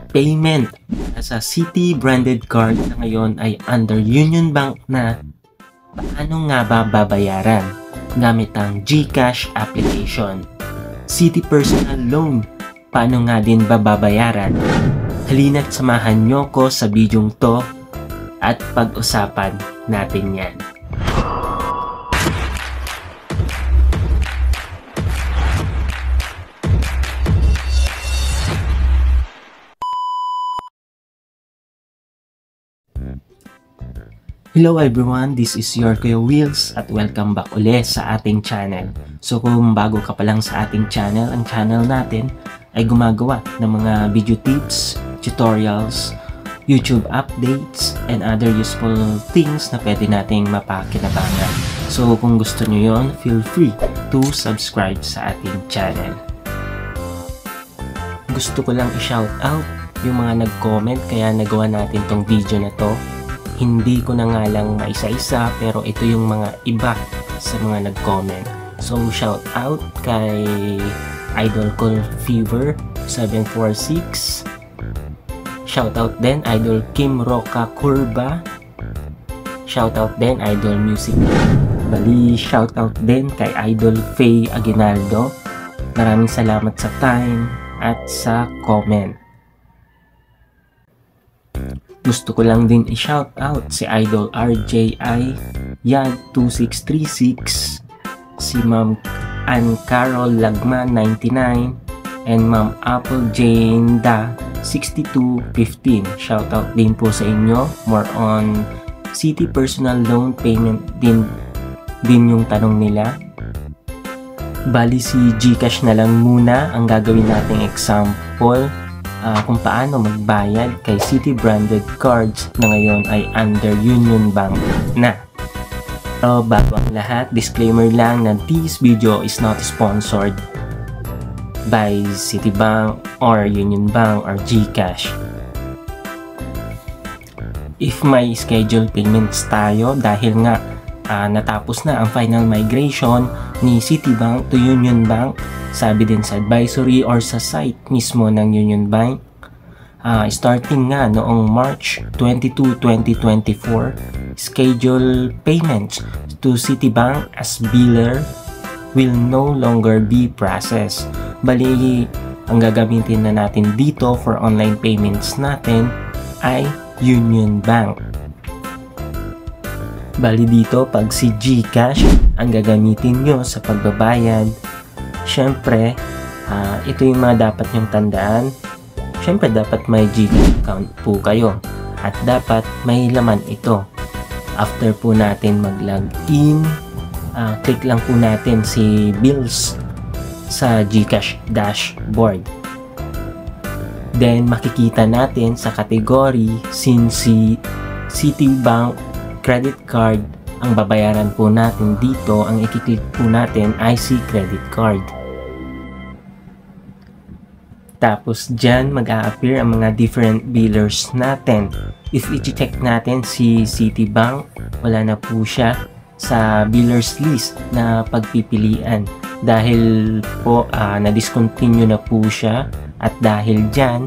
payment sa Citi branded card na ngayon ay under Union Bank na. Paano nga ba babayaran? Gamit ang GCash application. Citi Personal Loan, paano nga din ba babayaran? Halina't samahan nyo ko sa bidyong to at pag-usapan natin yan. Hello everyone, this is your Kuya Wheels at welcome back ulit sa ating channel. So kung bago ka pa lang sa ating channel, ang channel natin ay gumagawa ng mga video tips, tutorials, YouTube updates, and other useful things na pwede nating mapakinabangan. So kung gusto nyo yon, feel free to subscribe sa ating channel. Gusto ko lang i-shout out yung mga nag-comment kaya nagawa natin tong video na to. Hindi ko na nga lang maisa-isa pero ito yung mga iba sa mga nag-comment. So shout out kay Idol Cool Fever 746. Shout out din Idol Kim Roca Curva. Shout out din Idol Music. Bali shout out din kay Idol Faye Aguinaldo. Maraming salamat sa time at sa comment. Gusto ko lang din i-shout out si Idol RJI Yad 2636, si Ma'am Ann Carol Lagma 99, and Ma'am Apple Jane Da 6215. Shout out din po sa inyo. More on Citi Personal Loan payment din yung tanong nila. Bali si GCash na lang muna ang gagawin nating example kung paano magbayad kay Citi branded cards na ngayon ay under Union Bank na. So bago ang lahat, disclaimer lang na this video is not sponsored by Citibank or Union Bank or GCash. If may scheduled payments tayo dahil nga natapos na ang final migration ni Citibank to Union Bank, sabi din sa advisory or sa site mismo ng Union Bank, starting nga noong March 22, 2024, scheduled payments to Citibank as biller will no longer be processed. Bali, ang gagamitin na natin dito for online payments natin ay Union Bank. Bali dito, pag si GCash ang gagamitin nyo sa pagbabayad, syempre, ito yung mga dapat nyong tandaan. Syempre, dapat may GCash account po kayo. At dapat may laman ito. After po natin mag-login, click lang po natin si Bills sa GCash dashboard. Then, makikita natin sa category since si Citibank credit card ang babayaran po natin dito, ang i-click po natin ay si credit card. Tapos dyan mag-a-appear ang mga different billers natin. If i-check natin si Citibank, wala na po siya sa billers list na pagpipilian dahil po na-discontinue na po siya, at dahil dyan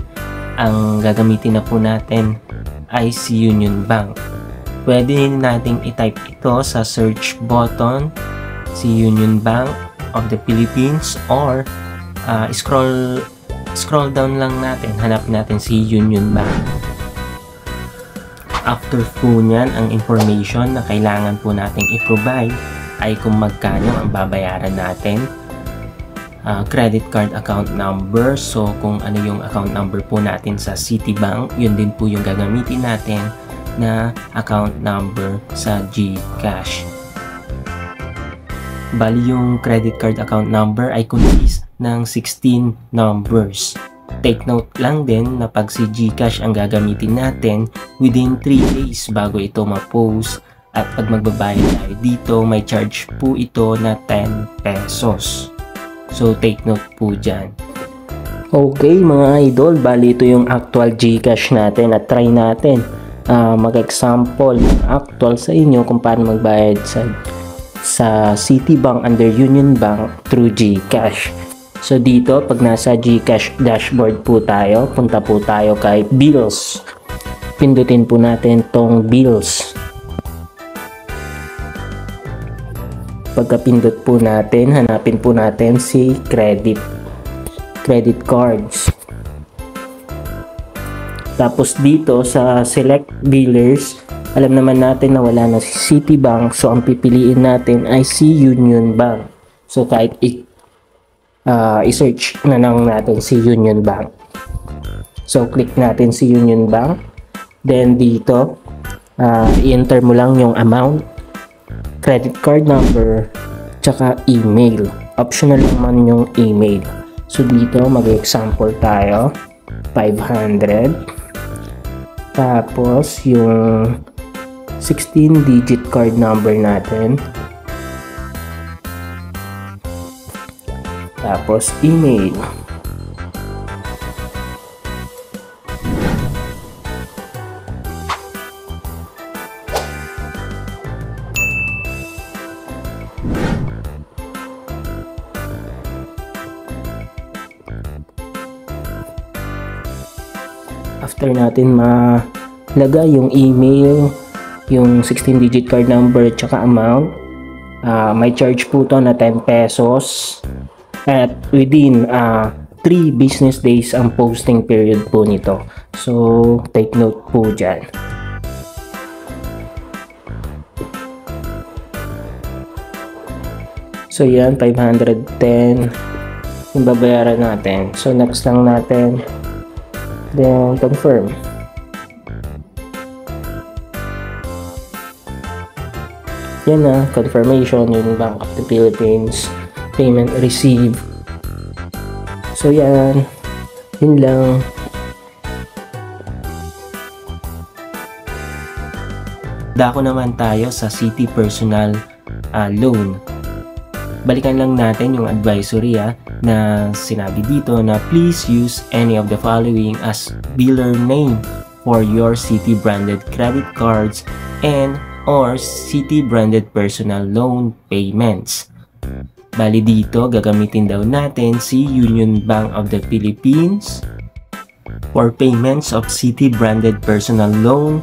ang gagamitin na po natin ay si Union Bank. Pwede nating i-type ito sa search button, si Union Bank of the Philippines, or scroll down lang natin, hanap natin si Union Bank. After po nyan, ang information na kailangan po nating i-provide ay kung magkano ang babayaran natin, credit card account number. So kung ano yung account number po natin sa Citibank, yun din po yung gagamitin natin na account number sa GCash. Bali yung credit card account number ay consist ng 16 numbers. Take note lang din na pag si GCash ang gagamitin natin, within 3 days bago ito ma-post, at pag magbabayad tayo dito, may charge po ito na 10 pesos. So take note po dyan. Okay mga idol, bali ito yung actual GCash natin at try natin mag-example actual sa inyo kung paano magbayad sa Citibank under Union Bank through GCash. So dito, pag nasa GCash dashboard po tayo, punta po tayo kay Bills. Pindutin po natin tong Bills. Pagkapindot po natin, hanapin po natin si credit cards. Tapos dito sa select billers, alam naman natin na wala na si Citibank, so ang pipiliin natin ay si Union Bank. So kahit i-search na lang natin si Union Bank. So click natin si Union Bank. Then dito, i-enter mo lang yung amount, credit card number, tsaka email. Optional naman yung email. So dito, mag-example tayo. 500. Tapos yung 16-digit card number natin. Tapos email. After natin malagay yung email, yung 16-digit card number, tsaka amount, may charge po to na 10 pesos. At within 3 business days ang posting period po nito. So, take note po dyan. So, yan, 510 yung babayaran natin. So, next lang natin. Then, confirm. Yan na, confirmation, yung Bank of the Philippines. Payment receive. So yan, yun lang. Dako naman tayo sa Citi Personal Loan. Balikan lang natin yung advisory na sinabi dito na please use any of the following as biller name for your Citi branded credit cards and or Citi branded personal loan payments. Bali dito, gagamitin daw natin si Union Bank of the Philippines for payments of Citi branded personal loan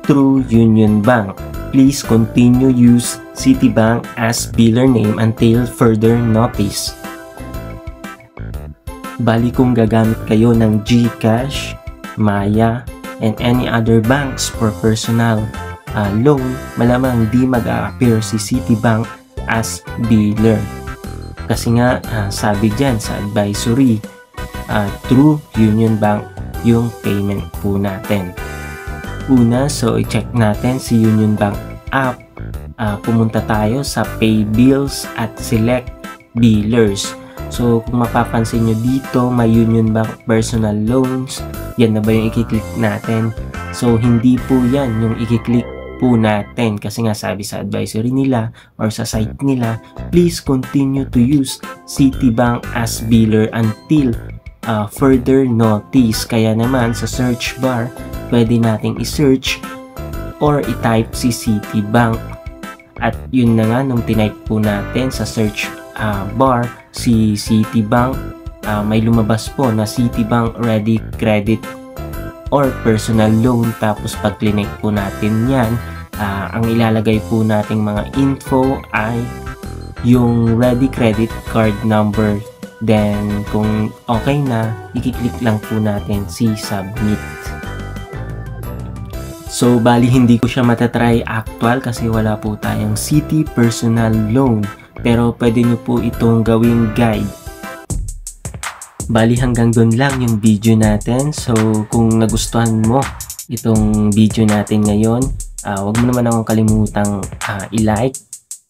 through Union Bank. Please continue use Citibank as biller name until further notice. Bali kung gagamit kayo ng GCash, Maya, and any other banks for personal loan, malamang di mag-a-appear si Citibank as biller. Kasi nga, sabi dyan sa advisory, through Union Bank yung payment po natin. Una, so i-check natin si Union Bank app. Pumunta tayo sa Pay Bills at Select Billers. So, kung mapapansin nyo dito, may Union Bank Personal Loans. Yan na ba yung i-click natin? So, hindi po yan yung i-click po natin kasi nga sabi sa advisory nila or sa site nila, please continue to use Citibank as biller until further notice. Kaya naman sa search bar, pwede nating i-search or i-type si Citibank. At yun na nga, nung tinype po natin sa search bar si Citibank, may lumabas po na Citibank Ready Credit or Personal Loan. Tapos pag click po natin yan, ang ilalagay po nating mga info ay yung ready credit card number. Then kung okay na, i-click lang po natin si submit. So bali hindi ko siya matatry actual kasi wala po tayong Citi Personal Loan, pero pwede nyo po itong gawing guide. Bali hanggang doon lang yung video natin. So kung nagustuhan mo itong video natin ngayon, wag mo naman akong kalimutang i-like,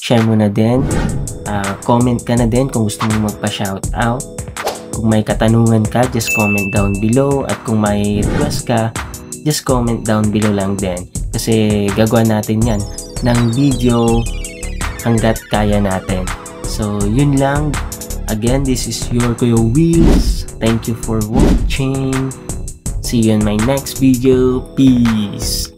share mo na din, comment ka na din kung gusto mo magpa-shoutout. Kung may katanungan ka, just comment down below. At kung may request ka, just comment down below lang din. Kasi gagawa natin yan ng video hanggat kaya natin. So yun lang. Again, this is your Kuya Wheels. Thank you for watching. See you in my next video. Peace.